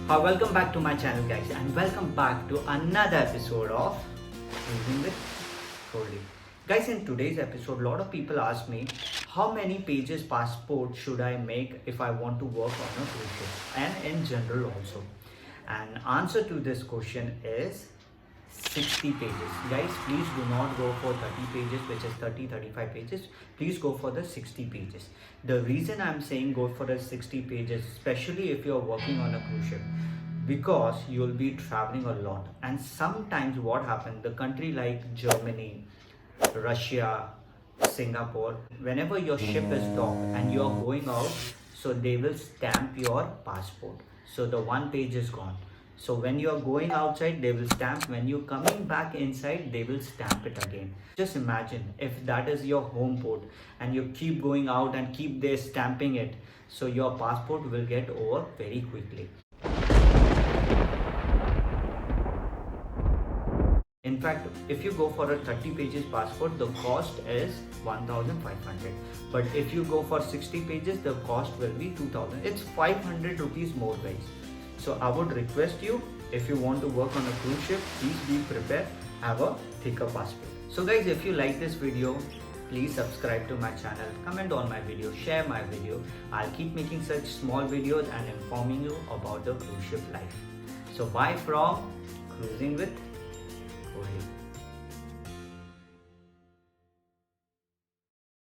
Hi, welcome back to my channel guys, and welcome back to another episode of Cruising with Cody. Guys, in today's episode, a lot of people ask me how many pages passport should I make if I want to work on a cruise ship, and in general also. And answer to this question is 60 pages. Guys, please do not go for 30 pages, which is 35 pages. Please go for the 60 pages. The reason I'm saying go for the 60 pages, especially if you're working on a cruise ship, because you'll be traveling a lot. And sometimes what happens, the country like Germany, Russia, Singapore, whenever your ship is docked and you're going out, so they will stamp your passport. So the one page is gone. So when you're going outside, they will stamp. When you're coming back inside, they will stamp it again. Just imagine if that is your home port and you keep going out and keep there stamping it. So your passport will get over very quickly. In fact, if you go for a 30 pages passport, the cost is 1500. But if you go for 60 pages, the cost will be 2000. It's 500 rupees more, guys. So I would request you, if you want to work on a cruise ship, please be prepared, have a thicker passport. So guys, if you like this video, please subscribe to my channel, comment on my video, share my video. I'll keep making such small videos and informing you about the cruise ship life. So bye from Cruising with Cody.